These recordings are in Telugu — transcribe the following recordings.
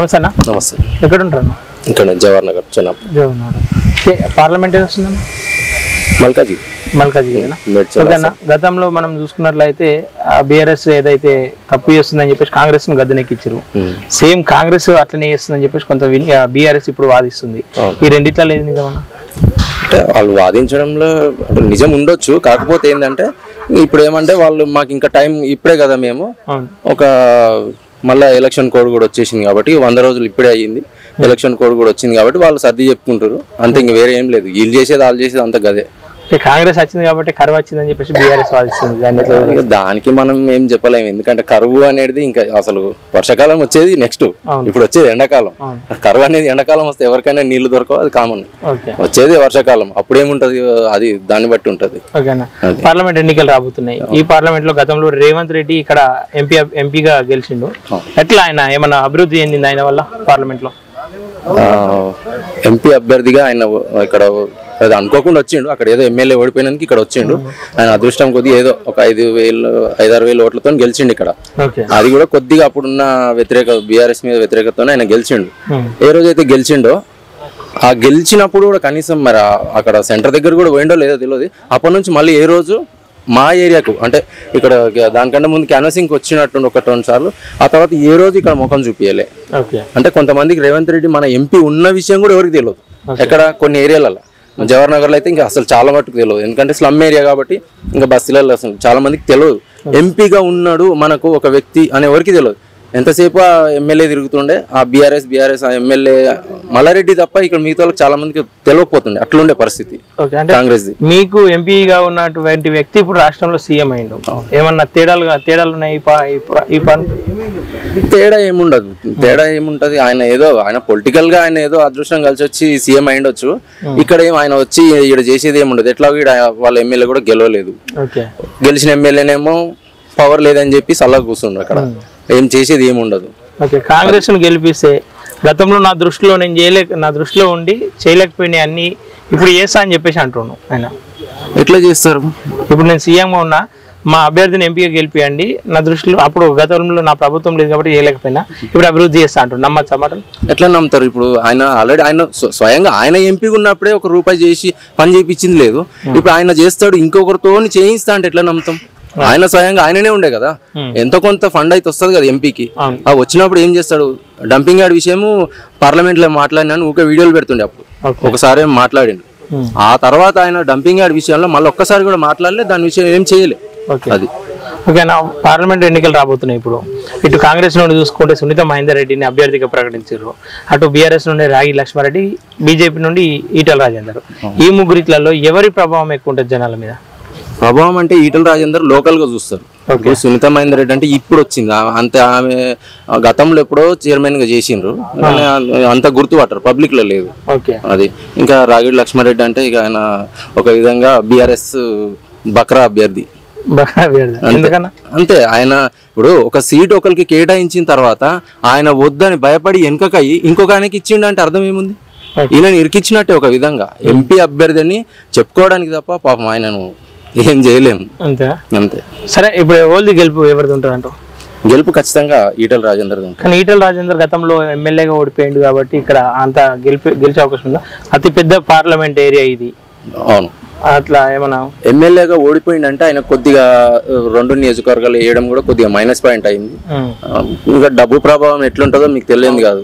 నమస్తే అన్న. నమస్తే. ఎక్కడ ఉంటారు? ఇక్కడ జవహర్ నగర్ చెన్నప్ప పార్లమెంట్ వస్తుందన్న మల్కాజీ గతంలో మనం చూసుకున్నట్లయితే బీఆర్ఎస్ ఏదైతే తప్పు చేస్తుందని చెప్పేసి కాంగ్రెస్ ను గద్దెనెక్కించారు. సేమ్ కాంగ్రెస్ అట్లనే చేస్తుందని చెప్పేసి కొంత బీఆర్ఎస్ ఇప్పుడు వాదిస్తుంది. ఈ రెండిట్లో లేదు నిజమన్నా? అంటే వాళ్ళు వాదించడంలో నిజం ఉండొచ్చు. కాకపోతే ఏంటంటే ఇప్పుడు ఏమంటే వాళ్ళు మాకు ఇంకా టైం ఇప్పుడే కదా, మేము ఒక మళ్ళీ ఎలక్షన్ కోడ్ కూడా వచ్చేసింది కాబట్టి 100 రోజులు ఇప్పుడే అయ్యింది. ఎలక్షన్ కోడ్ కూడా వచ్చింది కాబట్టి వాళ్ళు సర్ది చెప్పుకుంటారు అంతే, ఇంక వేరే ఏం లేదు. వీళ్ళు చేసేది వాళ్ళు చేసేది అంత గదే. కాంగ్రెస్ వచ్చింది కాబట్టి కరువు వచ్చిందని చెప్పేసి బీఆర్ఎస్ వాదిస్తుంది. దానికి మనం ఏం చెప్పలేము, ఎందుకంటే కరువు అనేది ఇంకా అసలు వర్షాకాలం వచ్చేది నెక్స్ట్, ఇప్పుడు వచ్చేది ఎండాకాలం. కరువు అనేది ఎండాకాలం వస్తే ఎవరికైనా నీళ్లు దొరకవు, అది కామన్. వచ్చేది వర్షాకాలం, అప్పుడేముంటది అది దాన్ని బట్టి ఉంటది. పార్లమెంట్ ఎన్నికలు రాబోతున్నాయి. ఈ పార్లమెంట్ లో గతంలో రేవంత్ రెడ్డి ఇక్కడ ఎంపీగా గెలిచిండు. ఎట్లా ఆయన ఏమన్నా అభివృద్ధి చెందింది ఆయన వల్ల? పార్లమెంట్ లో ఎంపీ అభ్యర్థిగా ఆయన ఇక్కడ అనుకోకుండా వచ్చిండు. అక్కడ ఏదో ఎమ్మెల్యే ఓడిపోయినందుకు ఇక్కడ వచ్చిండు. ఆయన అదృష్టం కొద్దిగా ఏదో ఒక 5,000-6,000 ఓట్లతో గెలిచిండు ఇక్కడ. అది కూడా కొద్దిగా అప్పుడున్న బీఆర్ఎస్ మీద వ్యతిరేకతతో ఆయన గెలిచిండు. ఏ రోజైతే గెలిచిండో ఆ గెలిచినప్పుడు కూడా కనీసం మరి అక్కడ సెంటర్ దగ్గర కూడా పోయిండో లేదో తెలియదు. అప్పటి నుంచి మళ్ళీ ఏ రోజు మా ఏరియాకు అంటే ఇక్కడ దానికంటే ముందు క్యాన్వాసింగ్ వచ్చినట్టు 1-2 సార్లు, ఆ తర్వాత ఏ రోజు ఇక్కడ ముఖం చూపించలే. అంటే కొంతమందికి రేవంత్ రెడ్డి మన ఎంపీ ఉన్న విషయం కూడా ఎవరికి తెలియదు. ఎక్కడ కొన్ని ఏరియాలలో, జవహర్ నగర్లో అయితే ఇంకా అసలు చాలా మటుకు తెలియదు, ఎందుకంటే స్లమ్ ఏరియా కాబట్టి ఇంకా బస్తీలలో అసలు చాలా మందికి తెలియదు ఎంపీగా ఉన్నాడు మనకు ఒక వ్యక్తి అని ఎవరికి తెలియదు. ఎంతసేపు ఆ ఎమ్మెల్యే తిరుగుతుండే, ఆ బీఆర్ఎస్ ఆ ఎమ్మెల్యే మల్లారెడ్డి తప్ప ఇక్కడ మిగతా చాలా మందికి తెలియకపోతుండే, అట్లుండే పరిస్థితి కాంగ్రెస్. మీకు ఎంపీగా ఉన్నటువంటి వ్యక్తి ఇప్పుడు రాష్ట్రంలో సీఎం అయిండు, ఏమన్నా తేడాలు ఉన్నాయి? తేడా ఏముంటది? ఆయన పొలిటికల్ గా ఆయన ఏదో అదృష్టం కలిసి వచ్చి సీఎం అయిండొచ్చు. ఇక్కడ ఆయన వచ్చి ఇక్కడ చేసేది ఏముండదు. ఎట్లా వాళ్ళ ఎమ్మెల్యే కూడా గెలవలేదు. గెలిచిన ఎమ్మెల్యేనేమో పవర్ లేదని చెప్పి సలహా కూర్చుండ్రు, అక్కడ ఏం చేసేది ఏముండదు. కాంగ్రెస్ ను గెలిపిస్తే గతంలో నా దృష్టిలో ఉండి చేయలేకపోయినాయి అన్ని ఇప్పుడు చేస్తా అని చెప్పేసి అంటున్నాను. ఆయన ఎట్లా చేస్తారు? ఇప్పుడు నేను సీఎంగా ఉన్నా, మా అభ్యర్థిని ఎంపీగా గెలిపియండి, నా దృష్టిలో అప్పుడు గతంలో నా ప్రభుత్వం లేదు కాబట్టి చేయలేకపోయినా ఇప్పుడు అభివృద్ధి చేస్తా అంటున్నాను. నమ్మచ్చా మాటలు? ఎట్లా నమ్ముతారు? ఇప్పుడు ఆయన ఆల్రెడీ ఆయన స్వయంగా ఆయన ఎంపీగా ఉన్నప్పుడే ₹1 చేసి పని చేయించింది లేదు. ఇప్పుడు ఆయన చేస్తాడు, ఇంకొకరితో చేయిస్తా అంటే ఎట్లా నమ్ముతాం? ఆయన స్వయంగా ఆయననే ఉండే కదా, ఎంతో కొంత ఫండ్ అయితే వస్తుంది కదా ఎంపీకి. ఆ వచ్చినప్పుడు ఏం చేస్తాడు? డంపింగ్ యార్డ్ విషయము పార్లమెంట్ లో మాట్లాడినాను, ఊకే వీడియోలు పెడుతుండే. అప్పుడు ఒకసారి మాట్లాడిండు, ఆ తర్వాత ఆయన డంపింగ్ యార్డ్ విషయంలో మళ్ళీ ఒక్కసారి కూడా మాట్లాడలేదు, దాని విషయం ఏం చేయలే. అది ఓకేనా? పార్లమెంట్ ఎన్నికలు రాబోతున్నాయి. ఇప్పుడు ఇటు కాంగ్రెస్ నుండి చూసుకుంటే సునీత మహేందర్ రెడ్డిని అభ్యర్థిగా ప్రకటించారు, అటు బీఆర్ఎస్ నుండి రాగి లక్ష్మారెడ్డి, బీజేపీ నుండి ఈటల రాజేందర్. ఈ ముగ్గురిట్లలో ఎవరి ప్రభావం ఎక్కువ ఉంటుంది జనాల మీద? ప్రభావం అంటే ఈటల రాజేందర్ లోకల్ గా చూస్తారు. సునీత మహేందర్ రెడ్డి అంటే ఇప్పుడు వచ్చింది, అంతే. ఆమె గతంలో ఎప్పుడో చైర్మన్ గా చేసిండ్రు, అంత గుర్తుపట్టరు, పబ్లిక్ లో లేదు అది. ఇంకా రాగిడి లక్ష్మారెడ్డి అంటే ఇక ఆయన ఒక విధంగా బీఆర్ఎస్ బక్రా అభ్యర్థి అంతే. ఆయన ఇప్పుడు ఒక సీట్ ఒకరికి కేటాయించిన తర్వాత ఆయన వద్దని భయపడి వెనకకయ్యి ఇంకొక ఆయనకి ఇచ్చిండు అంటే అర్థం ఏముంది? ఈయనని ఇరికిచ్చినట్టే ఒక విధంగా. ఎంపీ అభ్యర్థిని చెప్పుకోవడానికి తప్ప పాపం ఆయనను ఏం చేయలేము. అంతే. సరే, ఇప్పుడు ఓల్ది గెలుపు ఎవరిది ఉంటుంది అంటావు? గెలుపు ఖచ్చితంగా ఈటల రాజేందర్. కానీ ఈటల రాజేందర్ గతంలో ఎమ్మెల్యేగా ఓడిపోయింది కాబట్టి ఇక్కడ అంత గెలిచే అవకాశం ఉందా? అతి పెద్ద పార్లమెంట్ ఏరియా ఇది. అవును. అట్లా ఏమన్నా ఎమ్మెల్యేగా ఓడిపోయిందంటే ఆయన కొద్దిగా 2 నియోజకవర్గాలు వేయడం కూడా కొద్దిగా మైనస్ పాయింట్ అయింది. ఇంకా డబ్బు ప్రభావం ఎట్లుంటుందో మీకు తెలియదు కాదు.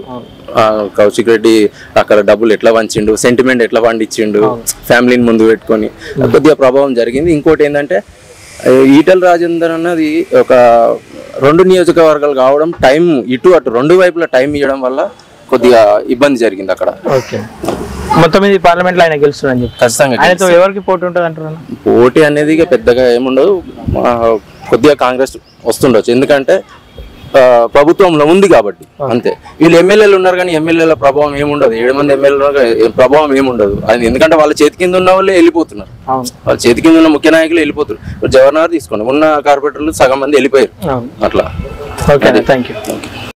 కౌశిక్ రెడ్డి అక్కడ డబ్బులు ఎట్లా వంచిండు, సెంటిమెంట్ ఎట్లా పండించిండు, ఫ్యామిలీని ముందు పెట్టుకొని కొద్దిగా ప్రభావం జరిగింది. ఇంకోటి ఏంటంటే ఈటల రాజేందర్ అన్నది ఒక 2 నియోజకవర్గాలు కావడం, టైం ఇటు అటు 2 వైపుల టైం ఇవ్వడం వల్ల కొద్దిగా ఇబ్బంది జరిగింది అక్కడ. మొత్తం మీద పార్లమెంట్ లో ఆయన గెలుస్తున్నారని చెప్పి ఖచ్చితంగా. ఆయనతో ఎవరికి పోటీ ఉంటుంది అంటారు? పోటీ అనేది పెద్దగా ఏముండదు, కొద్దిగా కాంగ్రెస్ వస్తుండొచ్చు, ఎందుకంటే ప్రభుత్వంలో ఉంది కాబట్టి అంతే. వీళ్ళు ఎమ్మెల్యేలు ఉన్నారు కానీ ఎమ్మెల్యేల ప్రభావం ఏముండదు, 7 మంది ఎమ్మెల్యేలు ప్రభావం ఏముండదు. అది ఎందుకంటే వాళ్ళ చేతి కింద ఉన్న వాళ్ళే వెళ్ళిపోతున్నారు, వాళ్ళ చేతి కింద ఉన్న ముఖ్య నాయకులు వెళ్ళిపోతున్నారు. జవహర్ నగర్ తీసుకోండి, ఉన్న కార్పొరేటర్లు సగం మంది వెళ్ళిపోయారు అట్లా. Okay, thank you.